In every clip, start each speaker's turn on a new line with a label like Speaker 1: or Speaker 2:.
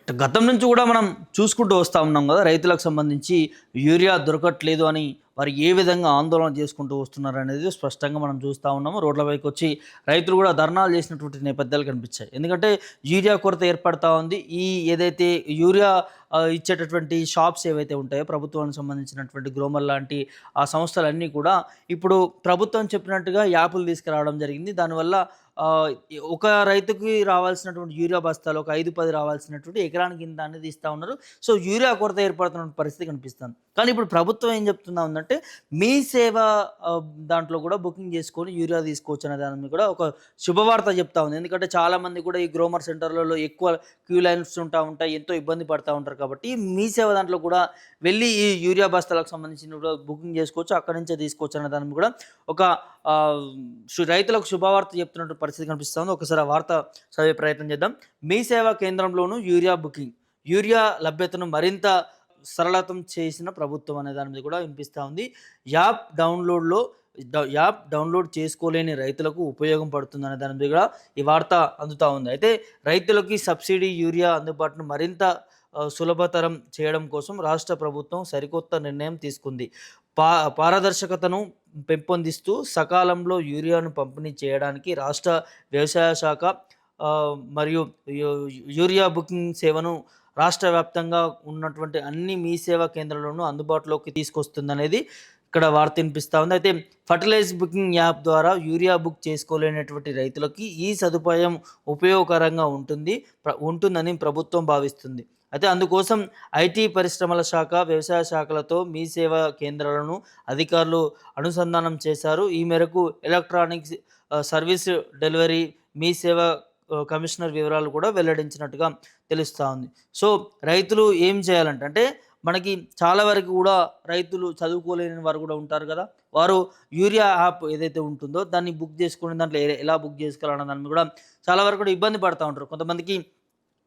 Speaker 1: గతం నుంచి కూడా మనం చూసుకుంటూ వస్తా ఉన్నాం కదా! రైతులకు సంబంధించి యూరియా దొరకట్లేదు అని వారు ఏ విధంగా ఆందోళన చేసుకుంటూ వస్తున్నారనేది స్పష్టంగా మనం చూస్తా ఉన్నాము. రోడ్లపైకొచ్చి రైతులు కూడా ధర్నాలు చేసినటువంటి నేపథ్యాలు కనిపించాయి. ఎందుకంటే యూరియా కొరత ఏర్పడతా ఉంది. ఏదైతే యూరియా ఇచ్చేటటువంటి షాప్స్ ఏవైతే ఉంటాయో ప్రభుత్వానికి సంబంధించినటువంటి గ్రోమర్ లాంటి ఆ సంస్థలన్నీ కూడా ఇప్పుడు ప్రభుత్వం చెప్పినట్టుగా యాపులు తీసుకురావడం జరిగింది. దానివల్ల ఒక రైతుకి రావాల్సినటువంటి యూరియా బస్తాలు ఒక 5, 10 రావాల్సినటువంటి ఎకరానికి ఇంత అనేది ఇస్తా ఉన్నారు. సో, యూరియా కొరత ఏర్పడుతున్న పరిస్థితి కనిపిస్తుంది. కానీ ఇప్పుడు ప్రభుత్వం ఏం చెప్తుందా ఉందంటే, మీ సేవ దాంట్లో కూడా బుకింగ్ చేసుకొని యూరియా తీసుకోవచ్చు అనే దాని మీద కూడా ఒక శుభవార్త చెప్తా ఉంది. ఎందుకంటే చాలామంది కూడా ఈ గ్రోమర్ సెంటర్‌లలో ఎక్కువ క్యూ లైన్స్ ఉంటాయి. ఎంతో ఇబ్బంది పడతా ఉంటారు కాబట్టి, మీ సేవ దాంట్లో కూడా వెళ్ళి ఈ యూరియా బస్తాలకు సంబంధించిన కూడా బుకింగ్ చేసుకోవచ్చు. అక్కడి నుంచే తీసుకోవచ్చు అనే దాని మీద కూడా ఒక రైతులకు శుభవార్త చెప్తున్నట్టు పరిస్థితి కనిపిస్తుంది. ఒకసారి ఆ వార్త చదివే ప్రయత్నం చేద్దాం. మీ సేవా కేంద్రంలోనూ యూరియా బుకింగ్, యూరియా లభ్యతను మరింత సరళతం చేసిన ప్రభుత్వం అనే దాని మీద కూడా వినిపిస్తూ ఉంది. యాప్ డౌన్లోడ్ చేసుకోలేని రైతులకు ఉపయోగం పడుతుందనే దాని మీద కూడా ఈ వార్త అందుతూ ఉంది. అయితే రైతులకి సబ్సిడీ యూరియా అందుబాటును మరింత సులభతరం చేయడం కోసం రాష్ట్ర ప్రభుత్వం సరికొత్త నిర్ణయం తీసుకుంది. పారదర్శకతను పెంపొందిస్తూ సకాలంలో యూరియాను పంపిణీ చేయడానికి రాష్ట్ర వ్యవసాయ శాఖ మరియు యూరియా బుకింగ్ సేవను రాష్ట్ర వ్యాప్తంగా ఉన్నటువంటి అన్ని మీ సేవా కేంద్రాలను అందుబాటులోకి తీసుకొస్తుందనేది ఇక్కడ వార్త వినిపిస్తూ ఉంది. అయితే ఫర్టిలైజ్ బుకింగ్ యాప్ ద్వారా యూరియా బుక్ చేసుకోలేనటువంటి రైతులకి ఈ సదుపాయం ఉపయోగకరంగా ఉంటుందని ప్రభుత్వం భావిస్తుంది. అయితే అందుకోసం ఐటీ పరిశ్రమల శాఖ, వ్యవసాయ శాఖలతో మీ సేవా కేంద్రాలను అధికారులు అనుసంధానం చేశారు. ఈ మేరకు ఎలక్ట్రానిక్స్ సర్వీస్ డెలివరీ మీ సేవ కమిషనర్ వివరాలు కూడా వెల్లడించినట్టుగా తెలుస్తూ ఉంది. సో, రైతులు ఏం చేయాలంటే మనకి చాలా వరకు కూడా రైతులు చదువుకోలేని వారు కూడా ఉంటారు కదా! వారు యూరియా యాప్ ఏదైతే ఉంటుందో దాన్ని బుక్ చేసుకునే దాంట్లో ఎలా బుక్ చేసుకోవాలన్న దాని మీద కూడా చాలా వరకు కూడా ఇబ్బంది పడతా ఉంటారు. కొంతమందికి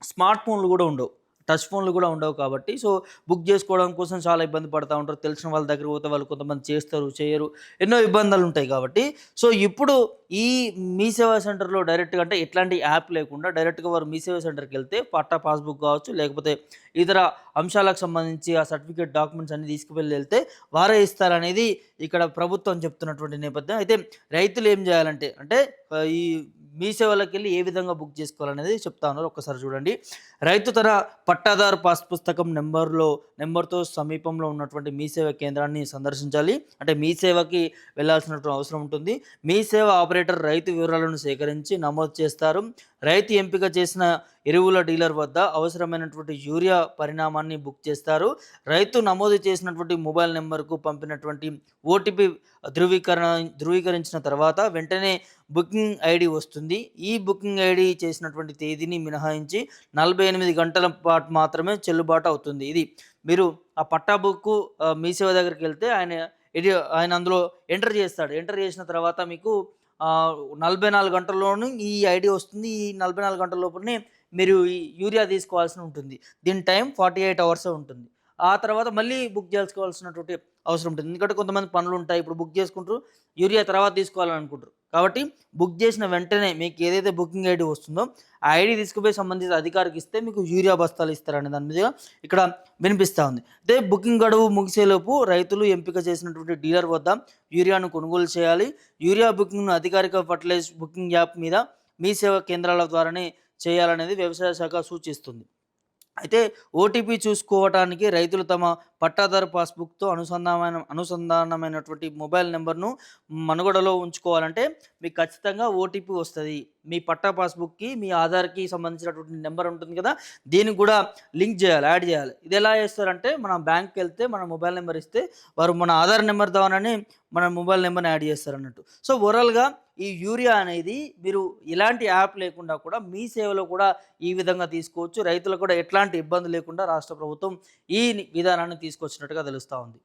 Speaker 1: స్మార్ట్ ఫోన్లు కూడా ఉండవు. టచ్ ఫోన్లు కూడా ఉండవు కాబట్టి సో, బుక్ చేసుకోవడం కోసం చాలా ఇబ్బంది పడతా ఉంటారు. తెలిసిన వాళ్ళ దగ్గరికి పోతే వాళ్ళు కొంతమంది చేస్తారు, చేయరు. ఎన్నో ఇబ్బందులు ఉంటాయి కాబట్టి సో, ఇప్పుడు ఈ మీ సేవా సెంటర్‌లో డైరెక్ట్‌గా అంటే ఎట్లాంటి యాప్ లేకుండా డైరెక్ట్‌గా వారు మీ సేవా సెంటర్‌కి వెళ్తే పట్టా పాస్‌బుక్ కావచ్చు, లేకపోతే ఇతర అంశాలకు సంబంధించి ఆ సర్టిఫికేట్ డాక్యుమెంట్స్ అన్నీ తీసుకువెళ్తే వారే ఇస్తారనేది ఇక్కడ ప్రభుత్వం చెప్తున్నటువంటి నేపథ్యం. అయితే రైతులు ఏం చేయాలంటే ఈ మీ సేవలకెళ్ళి ఏ విధంగా బుక్ చేసుకోవాలనేది చెప్తా ఉన్నారు. ఒక్కసారి చూడండి. రైతు తన పట్టాదారు పాస్ పుస్తకం నెంబర్‌తో సమీపంలో ఉన్నటువంటి మీ సేవా కేంద్రాన్ని సందర్శించాలి. అంటే మీ సేవకి వెళ్ళాల్సినటువంటి అవసరం ఉంటుంది. మీ సేవ ఆపరేటర్ రైతు వివరాలను సేకరించి నమోదు చేస్తారు. రైతు ఎంపిక చేసిన ఎరువుల డీలర్ వద్ద అవసరమైనటువంటి యూరియా పరిమాణాన్ని బుక్ చేస్తారు. రైతు నమోదు చేసినటువంటి మొబైల్ నెంబర్‌కు పంపినటువంటి ఓటీపీ ధృవీకరించిన తర్వాత వెంటనే బుకింగ్ ఐడి వస్తుంది. ఈ బుకింగ్ ఐడి చేసినటువంటి తేదీని మినహాయించి 48 గంటల పాటు మాత్రమే చెల్లుబాటు అవుతుంది. ఇది మీరు ఆ పట్టా బుక్కు మీ సేవ దగ్గరికి వెళ్తే ఆయన అందులో ఎంటర్ చేస్తాడు. ఎంటర్ చేసిన తర్వాత మీకు 44 గంటల్లోనూ ఈ ఐడి వస్తుంది. ఈ 44 గంటల లోపునే మీరు ఈ యూరియా తీసుకోవాల్సి ఉంటుంది. దీని టైం 48 అవర్సే ఉంటుంది. ఆ తర్వాత మళ్ళీ బుక్ చేసుకోవాల్సినటువంటి అవసరం ఉంటుంది. ఎందుకంటే కొంతమంది పనులుంటాయి. ఇప్పుడు బుక్ చేసుకుంటారు. యూరియా తర్వాత తీసుకోవాలని అనుకుంటారు. కాబట్టి బుక్ చేసిన వెంటనే మీకు ఏదైతే బుకింగ్ ఐడి వస్తుందో ఆ ఐడి తీసుకుపోయి సంబంధిత అధికారికి ఇస్తే మీకు యూరియా బస్తాలు ఇస్తారనే దాని మీద ఇక్కడ వినిపిస్తూ ఉంది. అయితే బుకింగ్ గడువు ముగిసేలోపు రైతులు ఎంపిక చేసినటువంటి డీలర్ వద్ద యూరియాను కొనుగోలు చేయాలి. యూరియా బుకింగ్ను అధికారిక ఫర్టిలైజ్ బుకింగ్ యాప్ మీద మీ సేవా కేంద్రాల ద్వారానే చేయాలనేది వ్యవసాయ శాఖ సూచిస్తుంది. అయితే ఓటీపీ చూసుకోవటానికి రైతులు తమ పట్టాదారు పాస్‌బుక్‌తో అనుసంధానమైనటువంటి మొబైల్ నెంబర్‌ను మనుగడలో ఉంచుకోవాలంటే మీకు ఖచ్చితంగా ఓటీపీ వస్తది. మీ పట్టా పాస్‌బుక్‌కి, మీ ఆధార్‌కి సంబంధించినటువంటి నెంబర్ ఉంటుంది కదా! దీనికి కూడా లింక్ చేయాలి, యాడ్ చేయాలి. ఇది ఎలా చేస్తారంటే మనం బ్యాంక్‌కెళ్తే మన మొబైల్ నెంబర్ ఇస్తే వారు మన ఆధార్ నెంబర్ ద్వారానే మన మొబైల్ నెంబర్‌ని యాడ్ చేస్తారన్నట్టు. సో, ఓవరాల్‌గా ఈ యూరియా అనేది మీరు ఎలాంటి యాప్ లేకుండా కూడా మీ సేవలో కూడా ఈ విధంగా తీసుకోవచ్చు. రైతులకు కూడా ఎట్లాంటి ఇబ్బంది లేకుండా రాష్ట్ర ప్రభుత్వం ఈ విధానాన్ని తీసుకొచ్చినట్టుగా తెలుస్తా ఉంది.